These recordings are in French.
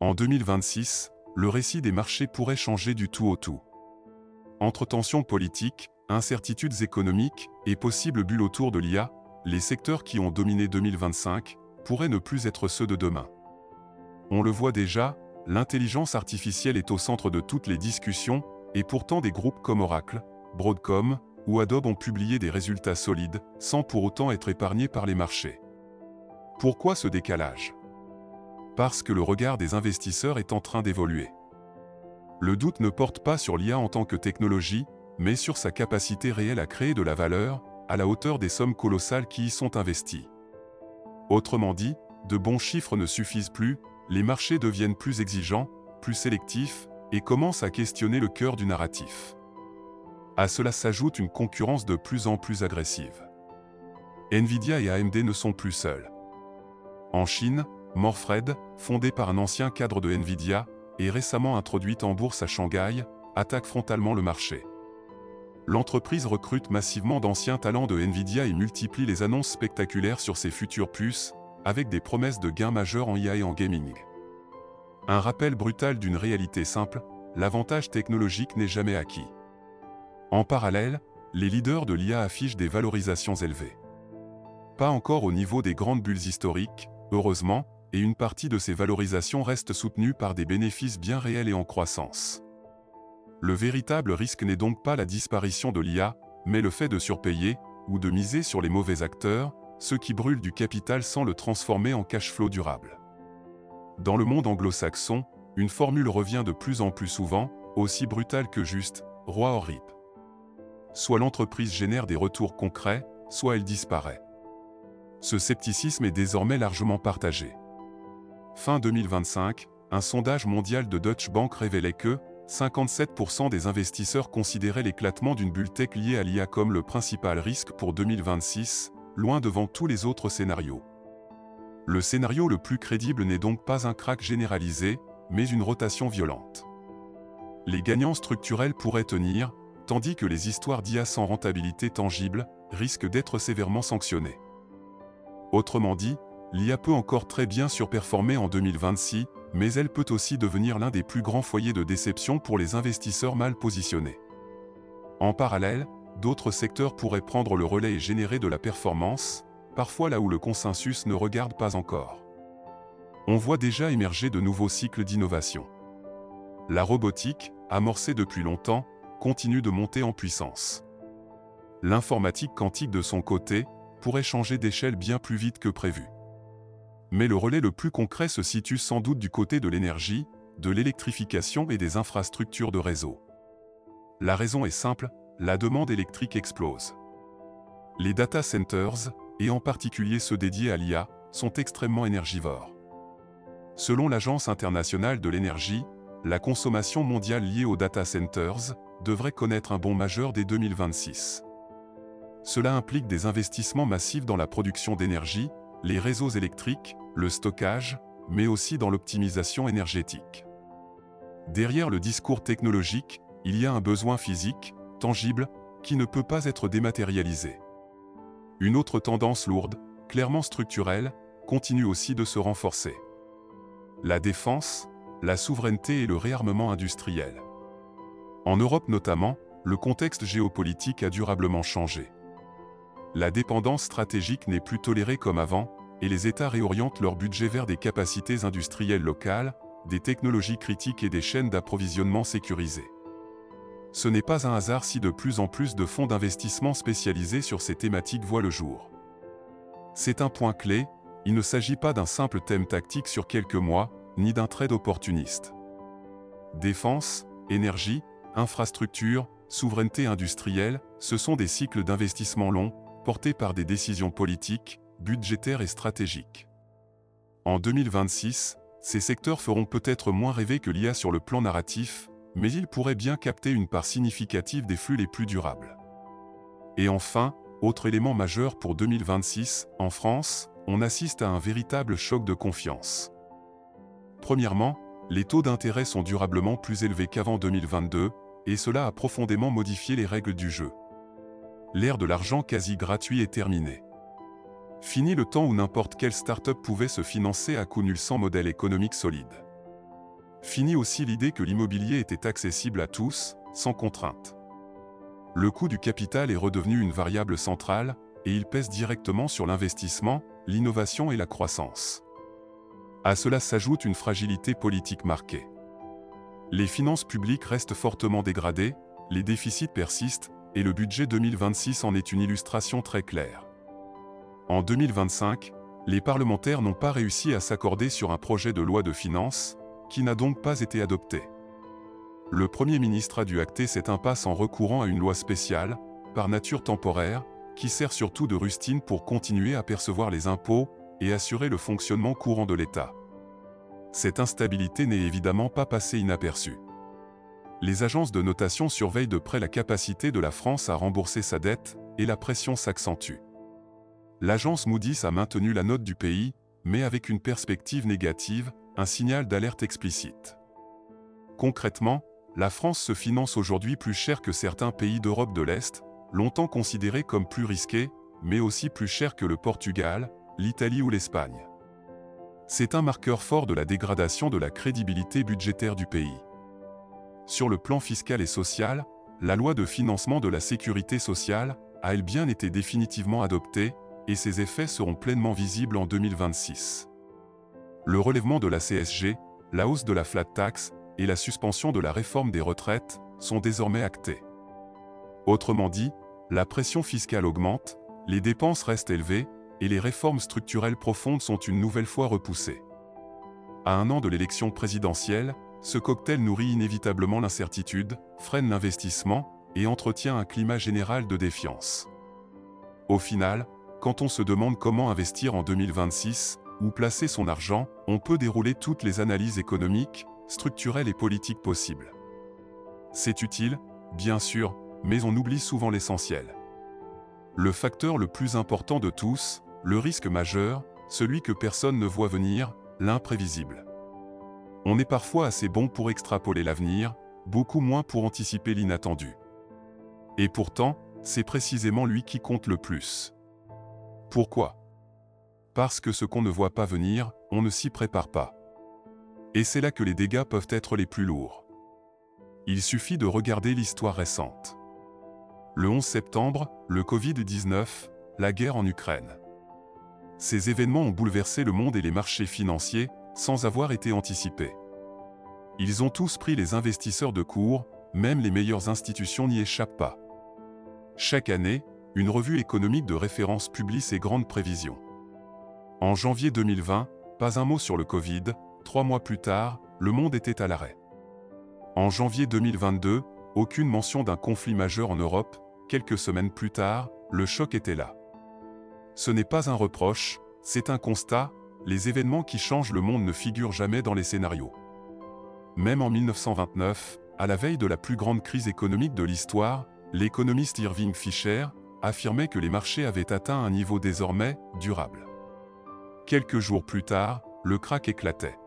En 2026, le récit des marchés pourrait changer du tout au tout. Entre tensions politiques, incertitudes économiques et possibles bulles autour de l'IA, les secteurs qui ont dominé 2025 pourraient ne plus être ceux de demain. On le voit déjà, l'intelligence artificielle est au centre de toutes les discussions, et pourtant des groupes comme Oracle, Broadcom ou Adobe ont publié des résultats solides, sans pour autant être épargnés par les marchés. Pourquoi ce décalage? Parce que le regard des investisseurs est en train d'évoluer. Le doute ne porte pas sur l'IA en tant que technologie, mais sur sa capacité réelle à créer de la valeur, à la hauteur des sommes colossales qui y sont investies. Autrement dit, de bons chiffres ne suffisent plus, les marchés deviennent plus exigeants, plus sélectifs, et commencent à questionner le cœur du narratif. À cela s'ajoute une concurrence de plus en plus agressive. Nvidia et AMD ne sont plus seuls. En Chine, Morfred, fondée par un ancien cadre de Nvidia, et récemment introduite en bourse à Shanghai, attaque frontalement le marché. L'entreprise recrute massivement d'anciens talents de Nvidia et multiplie les annonces spectaculaires sur ses futures puces, avec des promesses de gains majeurs en IA et en gaming. Un rappel brutal d'une réalité simple, l'avantage technologique n'est jamais acquis. En parallèle, les leaders de l'IA affichent des valorisations élevées. Pas encore au niveau des grandes bulles historiques, heureusement, et une partie de ces valorisations reste soutenue par des bénéfices bien réels et en croissance. Le véritable risque n'est donc pas la disparition de l'IA, mais le fait de surpayer, ou de miser sur les mauvais acteurs, ceux qui brûlent du capital sans le transformer en cash flow durable. Dans le monde anglo-saxon, une formule revient de plus en plus souvent, aussi brutale que juste, roi or rip. Soit l'entreprise génère des retours concrets, soit elle disparaît. Ce scepticisme est désormais largement partagé. Fin 2025, un sondage mondial de Deutsche Bank révélait que 57% des investisseurs considéraient l'éclatement d'une bulle tech liée à l'IA comme le principal risque pour 2026, loin devant tous les autres scénarios. Le scénario le plus crédible n'est donc pas un krach généralisé, mais une rotation violente. Les gagnants structurels pourraient tenir, tandis que les histoires d'IA sans rentabilité tangible risquent d'être sévèrement sanctionnées. Autrement dit, l'IA peut encore très bien surperformer en 2026, mais elle peut aussi devenir l'un des plus grands foyers de déception pour les investisseurs mal positionnés. En parallèle, d'autres secteurs pourraient prendre le relais et générer de la performance, parfois là où le consensus ne regarde pas encore. On voit déjà émerger de nouveaux cycles d'innovation. La robotique, amorcée depuis longtemps, continue de monter en puissance. L'informatique quantique de son côté, pourrait changer d'échelle bien plus vite que prévu. Mais le relais le plus concret se situe sans doute du côté de l'énergie, de l'électrification et des infrastructures de réseau. La raison est simple, la demande électrique explose. Les data centers, et en particulier ceux dédiés à l'IA, sont extrêmement énergivores. Selon l'Agence internationale de l'énergie, la consommation mondiale liée aux data centers devrait connaître un bond majeur dès 2026. Cela implique des investissements massifs dans la production d'énergie, les réseaux électriques, le stockage, mais aussi dans l'optimisation énergétique. Derrière le discours technologique, il y a un besoin physique, tangible, qui ne peut pas être dématérialisé. Une autre tendance lourde, clairement structurelle, continue aussi de se renforcer. La défense, la souveraineté et le réarmement industriel. En Europe notamment, le contexte géopolitique a durablement changé. La dépendance stratégique n'est plus tolérée comme avant, et les États réorientent leur budget vers des capacités industrielles locales, des technologies critiques et des chaînes d'approvisionnement sécurisées. Ce n'est pas un hasard si de plus en plus de fonds d'investissement spécialisés sur ces thématiques voient le jour. C'est un point clé, il ne s'agit pas d'un simple thème tactique sur quelques mois, ni d'un trade opportuniste. Défense, énergie, infrastructure, souveraineté industrielle, ce sont des cycles d'investissement longs, portés par des décisions politiques, budgétaires et stratégiques. En 2026, ces secteurs feront peut-être moins rêver que l'IA sur le plan narratif, mais ils pourraient bien capter une part significative des flux les plus durables. Et enfin, autre élément majeur pour 2026, en France, on assiste à un véritable choc de confiance. Premièrement, les taux d'intérêt sont durablement plus élevés qu'avant 2022, et cela a profondément modifié les règles du jeu. L'ère de l'argent quasi gratuit est terminée. Fini le temps où n'importe quelle start-up pouvait se financer à coût nul sans modèle économique solide. Fini aussi l'idée que l'immobilier était accessible à tous, sans contrainte. Le coût du capital est redevenu une variable centrale, et il pèse directement sur l'investissement, l'innovation et la croissance. À cela s'ajoute une fragilité politique marquée. Les finances publiques restent fortement dégradées, les déficits persistent, et le budget 2026 en est une illustration très claire. En 2025, les parlementaires n'ont pas réussi à s'accorder sur un projet de loi de finances, qui n'a donc pas été adopté. Le Premier ministre a dû acter cette impasse en recourant à une loi spéciale, par nature temporaire, qui sert surtout de rustine pour continuer à percevoir les impôts et assurer le fonctionnement courant de l'État. Cette instabilité n'est évidemment pas passée inaperçue. Les agences de notation surveillent de près la capacité de la France à rembourser sa dette, et la pression s'accentue. L'agence Moody's a maintenu la note du pays, mais avec une perspective négative, un signal d'alerte explicite. Concrètement, la France se finance aujourd'hui plus cher que certains pays d'Europe de l'Est, longtemps considérés comme plus risqués, mais aussi plus cher que le Portugal, l'Italie ou l'Espagne. C'est un marqueur fort de la dégradation de la crédibilité budgétaire du pays. Sur le plan fiscal et social, la loi de financement de la sécurité sociale a elle bien été définitivement adoptée, et ses effets seront pleinement visibles en 2026. Le relèvement de la CSG, la hausse de la flat tax et la suspension de la réforme des retraites sont désormais actés. Autrement dit, la pression fiscale augmente, les dépenses restent élevées, et les réformes structurelles profondes sont une nouvelle fois repoussées. À un an de l'élection présidentielle, ce cocktail nourrit inévitablement l'incertitude, freine l'investissement et entretient un climat général de défiance. Au final, quand on se demande comment investir en 2026, où placer son argent, on peut dérouler toutes les analyses économiques, structurelles et politiques possibles. C'est utile, bien sûr, mais on oublie souvent l'essentiel. Le facteur le plus important de tous, le risque majeur, celui que personne ne voit venir, l'imprévisible. On est parfois assez bon pour extrapoler l'avenir, beaucoup moins pour anticiper l'inattendu. Et pourtant, c'est précisément lui qui compte le plus. Pourquoi ? Parce que ce qu'on ne voit pas venir, on ne s'y prépare pas. Et c'est là que les dégâts peuvent être les plus lourds. Il suffit de regarder l'histoire récente. Le 11 septembre, le Covid-19, la guerre en Ukraine. Ces événements ont bouleversé le monde et les marchés financiers, sans avoir été anticipés. Ils ont tous pris les investisseurs de court, même les meilleures institutions n'y échappent pas. Chaque année, une revue économique de référence publie ses grandes prévisions. En janvier 2020, pas un mot sur le Covid, 3 mois plus tard, le monde était à l'arrêt. En janvier 2022, aucune mention d'un conflit majeur en Europe, quelques semaines plus tard, le choc était là. Ce n'est pas un reproche, c'est un constat, les événements qui changent le monde ne figurent jamais dans les scénarios. Même en 1929, à la veille de la plus grande crise économique de l'histoire, l'économiste Irving Fisher affirmait que les marchés avaient atteint un niveau désormais durable. Quelques jours plus tard, le krach éclatait.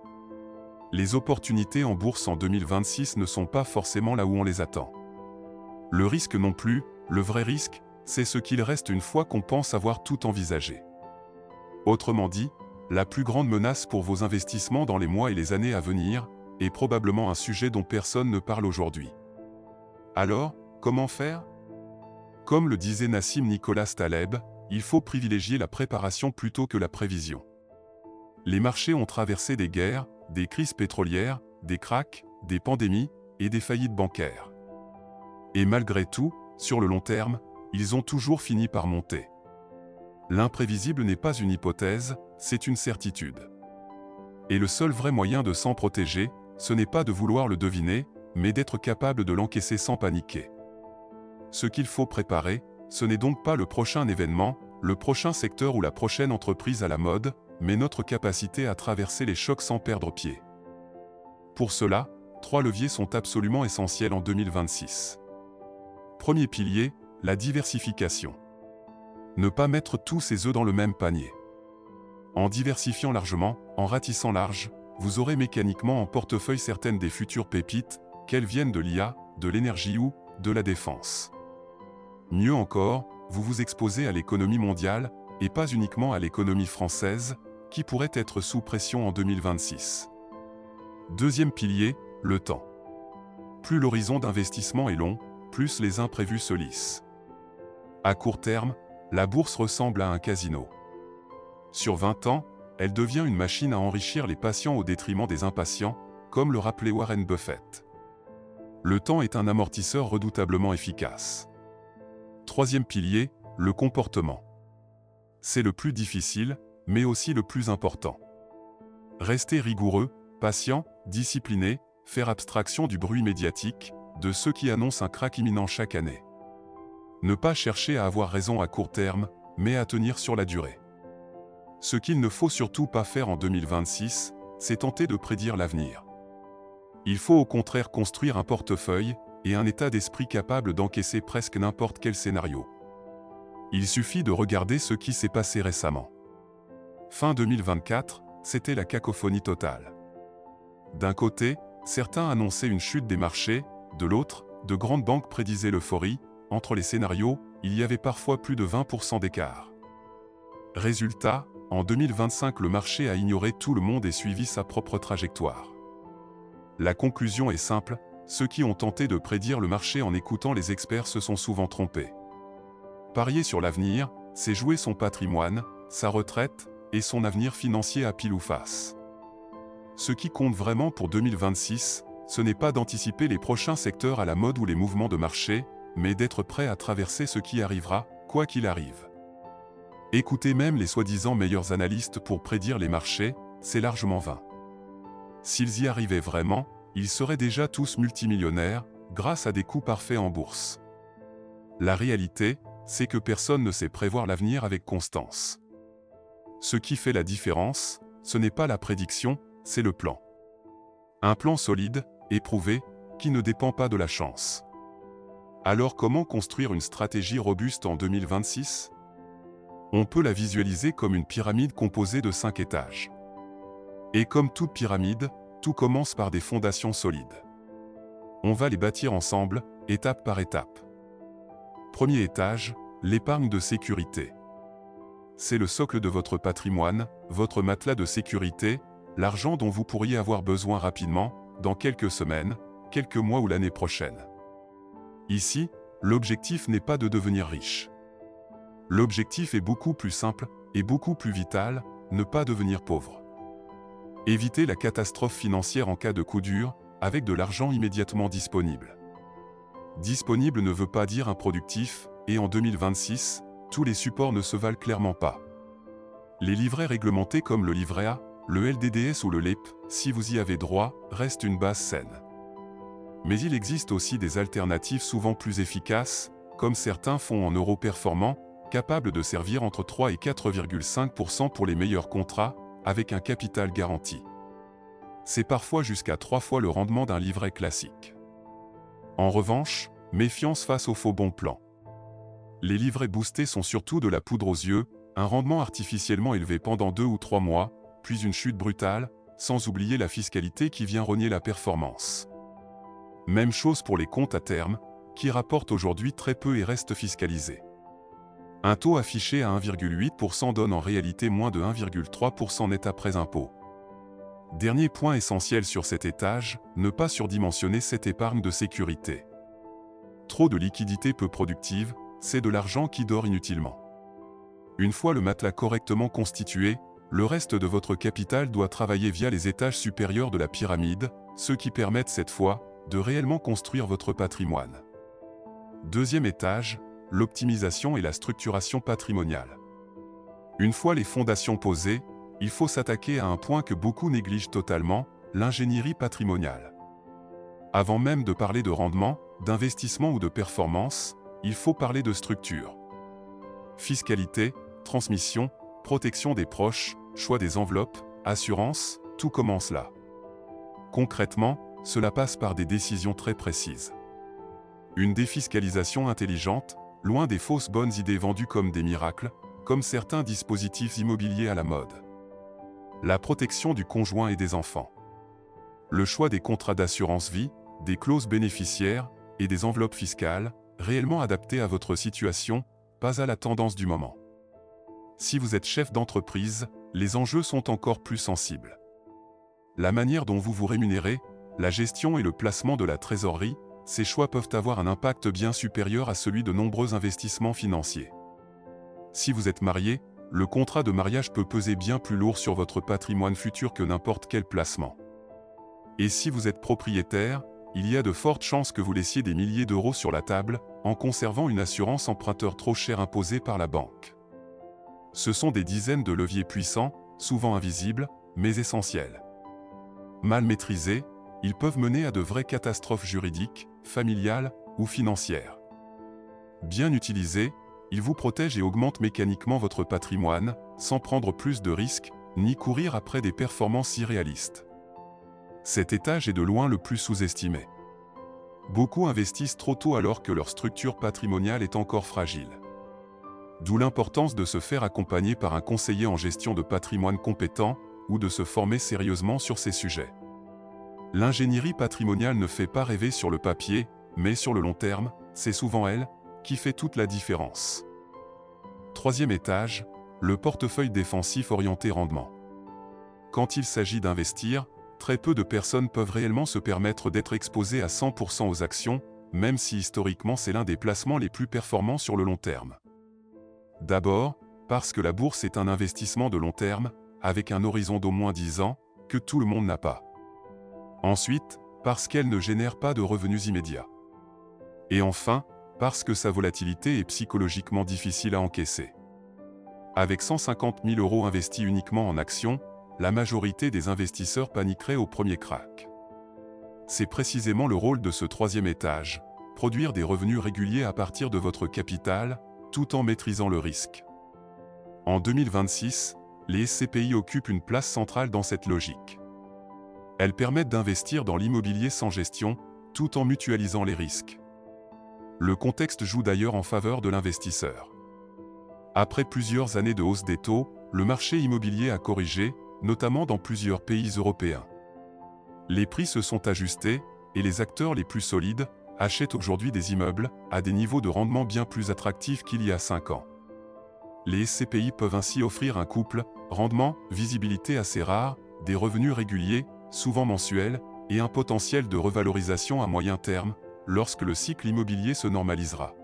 Les opportunités en bourse en 2026 ne sont pas forcément là où on les attend. Le risque non plus, le vrai risque, c'est ce qu'il reste une fois qu'on pense avoir tout envisagé. Autrement dit, la plus grande menace pour vos investissements dans les mois et les années à venir est probablement un sujet dont personne ne parle aujourd'hui. Alors, comment faire ? Comme le disait Nassim Nicholas Taleb, il faut privilégier la préparation plutôt que la prévision. Les marchés ont traversé des guerres, des crises pétrolières, des krachs, des pandémies et des faillites bancaires. Et malgré tout, sur le long terme, ils ont toujours fini par monter. L'imprévisible n'est pas une hypothèse, c'est une certitude. Et le seul vrai moyen de s'en protéger, ce n'est pas de vouloir le deviner, mais d'être capable de l'encaisser sans paniquer. Ce qu'il faut préparer, ce n'est donc pas le prochain événement, le prochain secteur ou la prochaine entreprise à la mode, mais notre capacité à traverser les chocs sans perdre pied. Pour cela, 3 leviers sont absolument essentiels en 2026. Premier pilier, la diversification. Ne pas mettre tous ses œufs dans le même panier. En diversifiant largement, en ratissant large, vous aurez mécaniquement en portefeuille certaines des futures pépites, qu'elles viennent de l'IA, de l'énergie ou de la défense. Mieux encore, vous vous exposez à l'économie mondiale, et pas uniquement à l'économie française, qui pourrait être sous pression en 2026. Deuxième pilier, le temps. Plus l'horizon d'investissement est long, plus les imprévus se lissent. À court terme, la bourse ressemble à un casino. Sur 20 ans, elle devient une machine à enrichir les patients au détriment des impatients, comme le rappelait Warren Buffett. Le temps est un amortisseur redoutablement efficace. Troisième pilier, le comportement. C'est le plus difficile, mais aussi le plus important. Rester rigoureux, patient, discipliné, faire abstraction du bruit médiatique, de ceux qui annoncent un krach imminent chaque année. Ne pas chercher à avoir raison à court terme, mais à tenir sur la durée. Ce qu'il ne faut surtout pas faire en 2026, c'est tenter de prédire l'avenir. Il faut au contraire construire un portefeuille et un état d'esprit capable d'encaisser presque n'importe quel scénario. Il suffit de regarder ce qui s'est passé récemment. Fin 2024, c'était la cacophonie totale. D'un côté, certains annonçaient une chute des marchés, de l'autre, de grandes banques prédisaient l'euphorie. Entre les scénarios, il y avait parfois plus de 20% d'écart. Résultat, en 2025 le marché a ignoré tout le monde et suivi sa propre trajectoire. La conclusion est simple, ceux qui ont tenté de prédire le marché en écoutant les experts se sont souvent trompés. Parier sur l'avenir, c'est jouer son patrimoine, sa retraite et son avenir financier à pile ou face. Ce qui compte vraiment pour 2026, ce n'est pas d'anticiper les prochains secteurs à la mode ou les mouvements de marché, mais d'être prêt à traverser ce qui arrivera, quoi qu'il arrive. Écouter même les soi-disant meilleurs analystes pour prédire les marchés, c'est largement vain. S'ils y arrivaient vraiment, ils seraient déjà tous multimillionnaires, grâce à des coups parfaits en bourse. La réalité, c'est que personne ne sait prévoir l'avenir avec constance. Ce qui fait la différence, ce n'est pas la prédiction, c'est le plan. Un plan solide, éprouvé, qui ne dépend pas de la chance. Alors comment construire une stratégie robuste en 2026 ? On peut la visualiser comme une pyramide composée de 5 étages. Et comme toute pyramide, tout commence par des fondations solides. On va les bâtir ensemble, étape par étape. Premier étage, l'épargne de sécurité. C'est le socle de votre patrimoine, votre matelas de sécurité, l'argent dont vous pourriez avoir besoin rapidement, dans quelques semaines, quelques mois ou l'année prochaine. Ici, l'objectif n'est pas de devenir riche. L'objectif est beaucoup plus simple et beaucoup plus vital, ne pas devenir pauvre. Éviter la catastrophe financière en cas de coup dur, avec de l'argent immédiatement disponible. Disponible ne veut pas dire improductif, et en 2026, tous les supports ne se valent clairement pas. Les livrets réglementés comme le livret A, le LDDS ou le LEP, si vous y avez droit, restent une base saine. Mais il existe aussi des alternatives souvent plus efficaces, comme certains fonds en euros performants, capables de servir entre 3 et 4,5% pour les meilleurs contrats, avec un capital garanti. C'est parfois jusqu'à 3 fois le rendement d'un livret classique. En revanche, méfiance face aux faux bons plans. Les livrets boostés sont surtout de la poudre aux yeux, un rendement artificiellement élevé pendant 2 ou 3 mois, puis une chute brutale, sans oublier la fiscalité qui vient rogner la performance. Même chose pour les comptes à terme, qui rapportent aujourd'hui très peu et restent fiscalisés. Un taux affiché à 1,8% donne en réalité moins de 1,3% net après impôt. Dernier point essentiel sur cet étage, ne pas surdimensionner cette épargne de sécurité. Trop de liquidités peu productives, c'est de l'argent qui dort inutilement. Une fois le matelas correctement constitué, le reste de votre capital doit travailler via les étages supérieurs de la pyramide, ceux qui permettent cette fois de réellement construire votre patrimoine. Deuxième étage, l'optimisation et la structuration patrimoniale. Une fois les fondations posées, il faut s'attaquer à un point que beaucoup négligent totalement, l'ingénierie patrimoniale. Avant même de parler de rendement, d'investissement ou de performance, il faut parler de structure. Fiscalité, transmission, protection des proches, choix des enveloppes, assurance, tout commence là. Concrètement, cela passe par des décisions très précises. Une défiscalisation intelligente, loin des fausses bonnes idées vendues comme des miracles, comme certains dispositifs immobiliers à la mode. La protection du conjoint et des enfants. Le choix des contrats d'assurance vie, des clauses bénéficiaires et des enveloppes fiscales, réellement adaptées à votre situation, pas à la tendance du moment. Si vous êtes chef d'entreprise, les enjeux sont encore plus sensibles. la manière dont vous vous rémunérez, la gestion et le placement de la trésorerie, ces choix peuvent avoir un impact bien supérieur à celui de nombreux investissements financiers. Si vous êtes marié, le contrat de mariage peut peser bien plus lourd sur votre patrimoine futur que n'importe quel placement. Et si vous êtes propriétaire, il y a de fortes chances que vous laissiez des milliers d'euros sur la table, en conservant une assurance emprunteur trop chère imposée par la banque. Ce sont des dizaines de leviers puissants, souvent invisibles, mais essentiels. Mal maîtrisés, ils peuvent mener à de vraies catastrophes juridiques, familiales ou financières. Bien utilisés, ils vous protègent et augmentent mécaniquement votre patrimoine, sans prendre plus de risques, ni courir après des performances irréalistes. Cet étage est de loin le plus sous-estimé. Beaucoup investissent trop tôt alors que leur structure patrimoniale est encore fragile. D'où l'importance de se faire accompagner par un conseiller en gestion de patrimoine compétent ou de se former sérieusement sur ces sujets. L'ingénierie patrimoniale ne fait pas rêver sur le papier, mais sur le long terme, c'est souvent elle qui fait toute la différence. Troisième étage, le portefeuille défensif orienté rendement. Quand il s'agit d'investir, très peu de personnes peuvent réellement se permettre d'être exposées à 100% aux actions, même si historiquement c'est l'un des placements les plus performants sur le long terme. D'abord, parce que la bourse est un investissement de long terme, avec un horizon d'au moins 10 ans, que tout le monde n'a pas. Ensuite, parce qu'elle ne génère pas de revenus immédiats. Et enfin, parce que sa volatilité est psychologiquement difficile à encaisser. Avec 150 000 € investis uniquement en actions, la majorité des investisseurs paniqueraient au premier krach. C'est précisément le rôle de ce troisième étage, produire des revenus réguliers à partir de votre capital, tout en maîtrisant le risque. En 2026, les SCPI occupent une place centrale dans cette logique. Elles permettent d'investir dans l'immobilier sans gestion, tout en mutualisant les risques. Le contexte joue d'ailleurs en faveur de l'investisseur. Après plusieurs années de hausse des taux, le marché immobilier a corrigé, notamment dans plusieurs pays européens. Les prix se sont ajustés, et les acteurs les plus solides achètent aujourd'hui des immeubles à des niveaux de rendement bien plus attractifs qu'il y a 5 ans. Les SCPI peuvent ainsi offrir un couple, rendement, visibilité assez rare, des revenus réguliers, souvent mensuels, et un potentiel de revalorisation à moyen terme, lorsque le cycle immobilier se normalisera.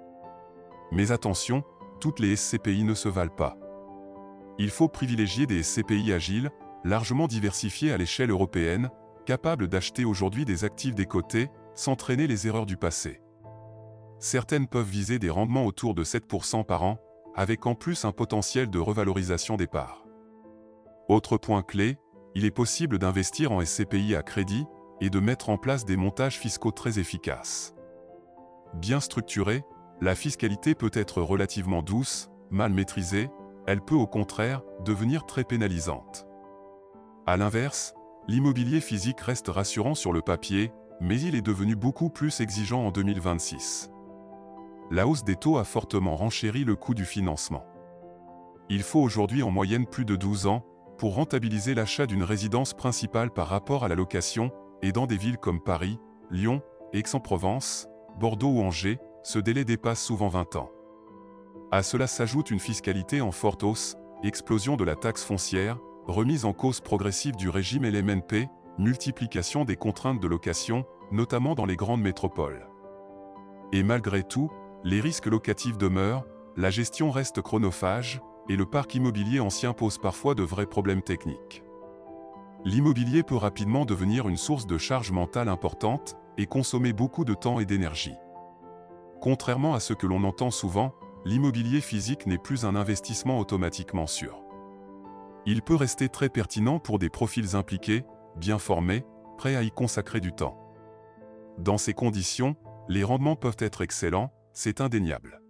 Mais attention, toutes les SCPI ne se valent pas. Il faut privilégier des SCPI agiles, largement diversifiés à l'échelle européenne, capables d'acheter aujourd'hui des actifs décotés, sans traîner les erreurs du passé. Certaines peuvent viser des rendements autour de 7% par an, avec en plus un potentiel de revalorisation des parts. Autre point clé, il est possible d'investir en SCPI à crédit et de mettre en place des montages fiscaux très efficaces. Bien structurée, la fiscalité peut être relativement douce, mal maîtrisée, elle peut au contraire devenir très pénalisante. À l'inverse, l'immobilier physique reste rassurant sur le papier, mais il est devenu beaucoup plus exigeant en 2026. La hausse des taux a fortement renchéri le coût du financement. Il faut aujourd'hui en moyenne plus de 12 ans pour rentabiliser l'achat d'une résidence principale par rapport à la location, et dans des villes comme Paris, Lyon, Aix-en-Provence, Bordeaux ou Angers, ce délai dépasse souvent 20 ans. À cela s'ajoute une fiscalité en forte hausse, explosion de la taxe foncière, remise en cause progressive du régime LMNP, multiplication des contraintes de location, notamment dans les grandes métropoles. Et malgré tout, les risques locatifs demeurent, la gestion reste chronophage, et le parc immobilier ancien pose parfois de vrais problèmes techniques. L'immobilier peut rapidement devenir une source de charge mentale importante et consommer beaucoup de temps et d'énergie. Contrairement à ce que l'on entend souvent, l'immobilier physique n'est plus un investissement automatiquement sûr. Il peut rester très pertinent pour des profils impliqués, bien formés, prêts à y consacrer du temps. Dans ces conditions, les rendements peuvent être excellents, c'est indéniable.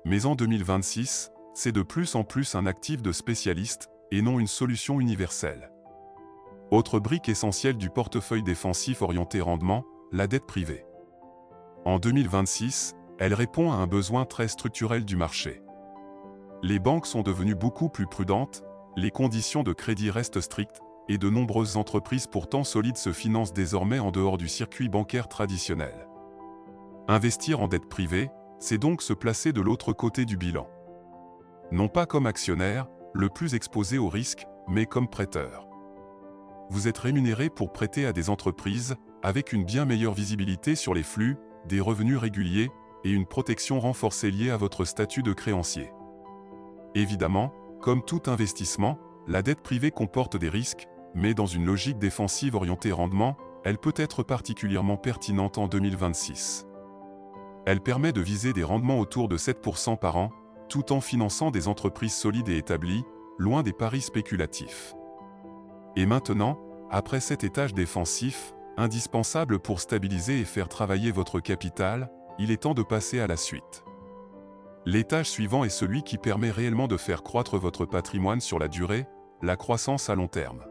Mais en 2026, c'est de plus en plus un actif de spécialiste, et non une solution universelle. Autre brique essentielle du portefeuille défensif orienté rendement, la dette privée. En 2026, elle répond à un besoin très structurel du marché. Les banques sont devenues beaucoup plus prudentes, les conditions de crédit restent strictes, et de nombreuses entreprises pourtant solides se financent désormais en dehors du circuit bancaire traditionnel. Investir en dette privée, c'est donc se placer de l'autre côté du bilan. Non pas comme actionnaire, le plus exposé au risque, mais comme prêteur. vous êtes rémunéré pour prêter à des entreprises avec une bien meilleure visibilité sur les flux, des revenus réguliers et une protection renforcée liée à votre statut de créancier. Évidemment, comme tout investissement, la dette privée comporte des risques, mais dans une logique défensive orientée rendement, elle peut être particulièrement pertinente en 2026. Elle permet de viser des rendements autour de 7% par an, tout en finançant des entreprises solides et établies, loin des paris spéculatifs. Et maintenant, après cet étage défensif, indispensable pour stabiliser et faire travailler votre capital, il est temps de passer à la suite. L'étage suivant est celui qui permet réellement de faire croître votre patrimoine sur la durée, la croissance à long terme.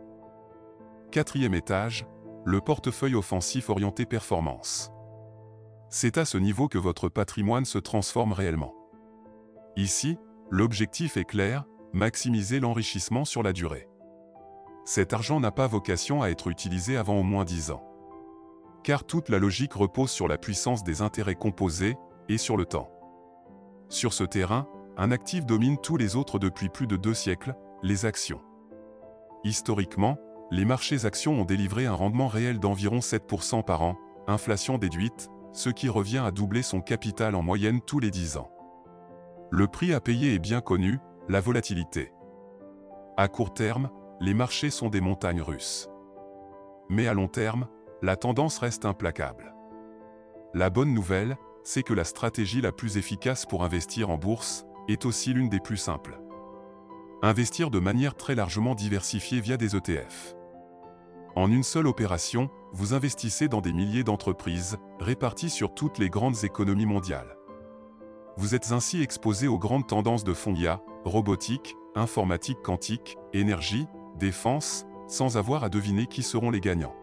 Quatrième étage, le portefeuille offensif orienté performance. C'est à ce niveau que votre patrimoine se transforme réellement. Ici, l'objectif est clair, maximiser l'enrichissement sur la durée. Cet argent n'a pas vocation à être utilisé avant au moins 10 ans. Car toute la logique repose sur la puissance des intérêts composés et sur le temps. Sur ce terrain, un actif domine tous les autres depuis plus de 2 siècles, les actions. Historiquement, les marchés actions ont délivré un rendement réel d'environ 7% par an, inflation déduite, ce qui revient à doubler son capital en moyenne tous les 10 ans. Le prix à payer est bien connu, la volatilité. À court terme, les marchés sont des montagnes russes. Mais à long terme, la tendance reste implacable. La bonne nouvelle, c'est que la stratégie la plus efficace pour investir en bourse est aussi l'une des plus simples. Investir de manière très largement diversifiée via des ETF. En une seule opération, vous investissez dans des milliers d'entreprises, réparties sur toutes les grandes économies mondiales. Vous êtes ainsi exposé aux grandes tendances de fonds IA, robotique, informatique quantique, énergie, défense, sans avoir à deviner qui seront les gagnants.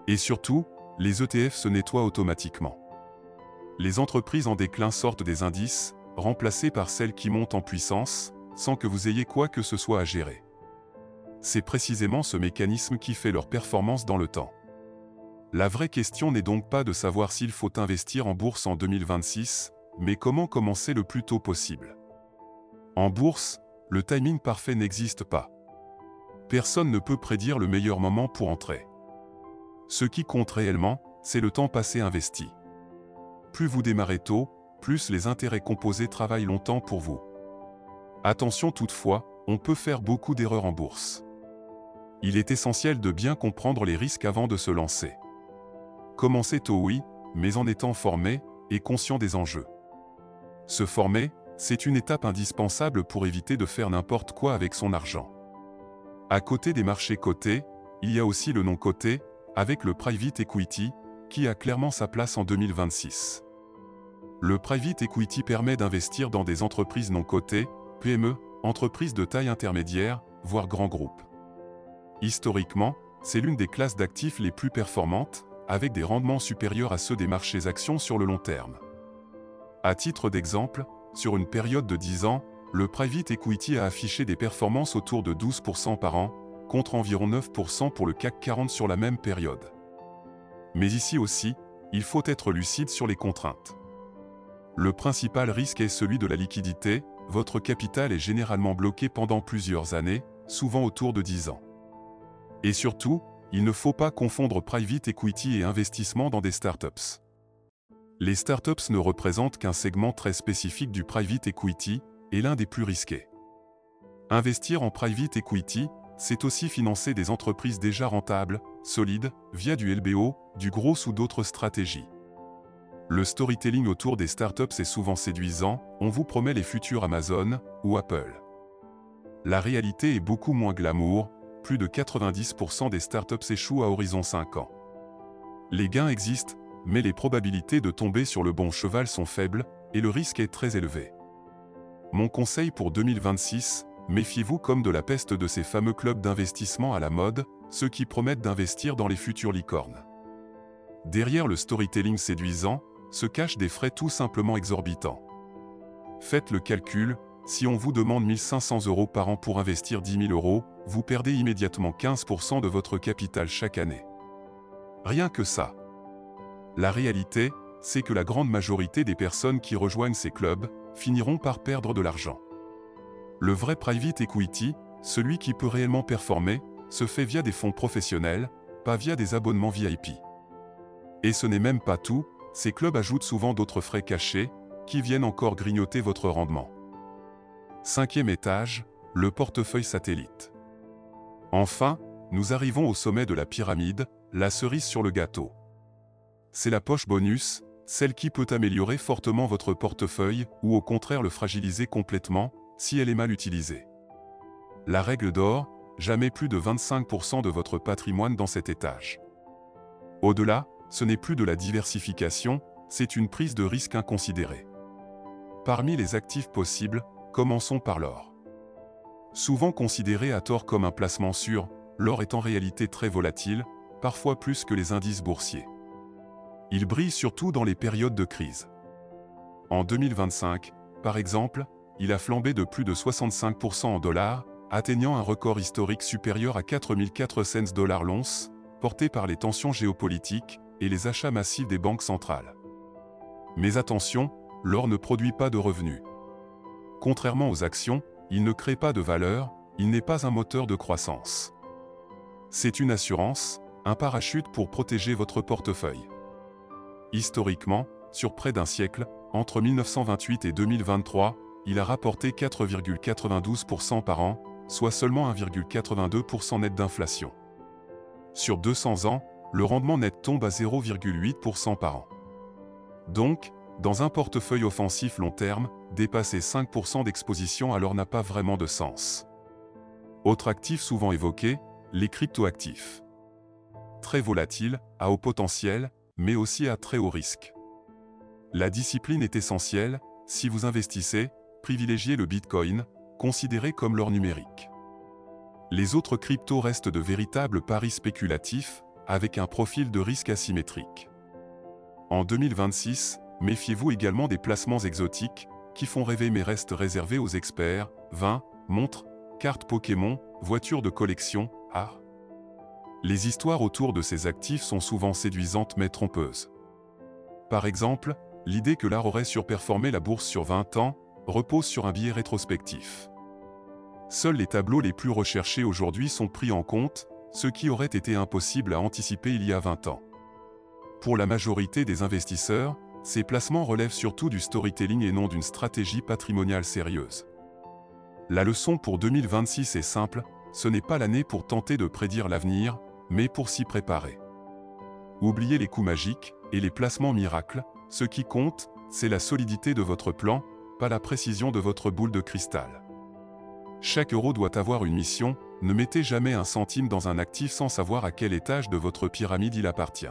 Et surtout, les ETF se nettoient automatiquement. Les entreprises en déclin sortent des indices, remplacées par celles qui montent en puissance, sans que vous ayez quoi que ce soit à gérer. C'est précisément ce mécanisme qui fait leur performance dans le temps. La vraie question n'est donc pas de savoir s'il faut investir en bourse en 2026, mais comment commencer le plus tôt possible. En bourse, le timing parfait n'existe pas. Personne ne peut prédire le meilleur moment pour entrer. Ce qui compte réellement, c'est le temps passé investi. Plus vous démarrez tôt, plus les intérêts composés travaillent longtemps pour vous. Attention toutefois, on peut faire beaucoup d'erreurs en bourse. Il est essentiel de bien comprendre les risques avant de se lancer. Commencer tôt oui, mais en étant formé et conscient des enjeux. Se former, c'est une étape indispensable pour éviter de faire n'importe quoi avec son argent. À côté des marchés cotés, il y a aussi le non coté, avec le private equity, qui a clairement sa place en 2026. Le private equity permet d'investir dans des entreprises non cotées, PME, entreprises de taille intermédiaire, voire grands groupes. Historiquement, c'est l'une des classes d'actifs les plus performantes, avec des rendements supérieurs à ceux des marchés actions sur le long terme. À titre d'exemple, sur une période de 10 ans, le private equity a affiché des performances autour de 12% par an, contre environ 9% pour le CAC 40 sur la même période. Mais ici aussi, il faut être lucide sur les contraintes. Le principal risque est celui de la liquidité, votre capital est généralement bloqué pendant plusieurs années, souvent autour de 10 ans. Et surtout, il ne faut pas confondre private equity et investissement dans des startups. Les startups ne représentent qu'un segment très spécifique du private equity, et l'un des plus risqués. Investir en private equity, c'est aussi financer des entreprises déjà rentables, solides, via du LBO, du gros ou d'autres stratégies. Le storytelling autour des startups est souvent séduisant, on vous promet les futurs Amazon ou Apple. La réalité est beaucoup moins glamour, plus de 90% des startups échouent à horizon 5 ans. Les gains existent, mais les probabilités de tomber sur le bon cheval sont faibles, et le risque est très élevé. Mon conseil pour 2026, méfiez-vous comme de la peste de ces fameux clubs d'investissement à la mode, ceux qui promettent d'investir dans les futures licornes. Derrière le storytelling séduisant, se cachent des frais tout simplement exorbitants. Faites le calcul, si on vous demande 1 500 € par an pour investir 10 000 €, vous perdez immédiatement 15% de votre capital chaque année. Rien que ça. La réalité, c'est que la grande majorité des personnes qui rejoignent ces clubs finiront par perdre de l'argent. Le vrai private equity, celui qui peut réellement performer, se fait via des fonds professionnels, pas via des abonnements VIP. Et ce n'est même pas tout, ces clubs ajoutent souvent d'autres frais cachés, qui viennent encore grignoter votre rendement. 5e étage, le portefeuille satellite. Enfin, nous arrivons au sommet de la pyramide, la cerise sur le gâteau. C'est la poche bonus, celle qui peut améliorer fortement votre portefeuille ou au contraire le fragiliser complètement, si elle est mal utilisée. La règle d'or, jamais plus de 25% de votre patrimoine dans cet étage. Au-delà, ce n'est plus de la diversification, c'est une prise de risque inconsidérée. Parmi les actifs possibles, commençons par l'or. Souvent considéré à tort comme un placement sûr, l'or est en réalité très volatile, parfois plus que les indices boursiers. Il brille surtout dans les périodes de crise. En 2025, par exemple, il a flambé de plus de 65% en dollars, atteignant un record historique supérieur à 4400 $ l'once, porté par les tensions géopolitiques et les achats massifs des banques centrales. Mais attention, l'or ne produit pas de revenus. Contrairement aux actions, il ne crée pas de valeur, il n'est pas un moteur de croissance. C'est une assurance, un parachute pour protéger votre portefeuille. Historiquement, sur près d'un siècle, entre 1928 et 2023, il a rapporté 4,92% par an, soit seulement 1,82% net d'inflation. Sur 200 ans, le rendement net tombe à 0,8% par an. Donc, dans un portefeuille offensif long terme, dépasser 5% d'exposition alors n'a pas vraiment de sens. Autre actif souvent évoqué, les cryptoactifs. Très volatiles, à haut potentiel, mais aussi à très haut risque. La discipline est essentielle, si vous investissez, privilégiez le Bitcoin, considéré comme l'or numérique. Les autres cryptos restent de véritables paris spéculatifs, avec un profil de risque asymétrique. En 2026, méfiez-vous également des placements exotiques, qui font rêver mais restent réservés aux experts, vins, montres, cartes Pokémon, voitures de collection, art. Les histoires autour de ces actifs sont souvent séduisantes mais trompeuses. Par exemple, l'idée que l'art aurait surperformé la bourse sur 20 ans repose sur un biais rétrospectif. Seuls les tableaux les plus recherchés aujourd'hui sont pris en compte, ce qui aurait été impossible à anticiper il y a 20 ans. Pour la majorité des investisseurs, ces placements relèvent surtout du storytelling et non d'une stratégie patrimoniale sérieuse. La leçon pour 2026 est simple, ce n'est pas l'année pour tenter de prédire l'avenir, mais pour s'y préparer. Oubliez les coups magiques et les placements miracles, ce qui compte, c'est la solidité de votre plan, pas la précision de votre boule de cristal. Chaque euro doit avoir une mission, ne mettez jamais un centime dans un actif sans savoir à quel étage de votre pyramide il appartient.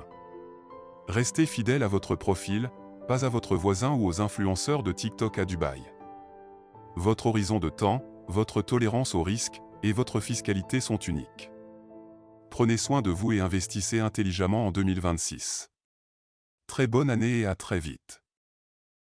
Restez fidèle à votre profil, pas à votre voisin ou aux influenceurs de TikTok à Dubaï. Votre horizon de temps, votre tolérance au risque et votre fiscalité sont uniques. Prenez soin de vous et investissez intelligemment en 2026. Très bonne année et à très vite.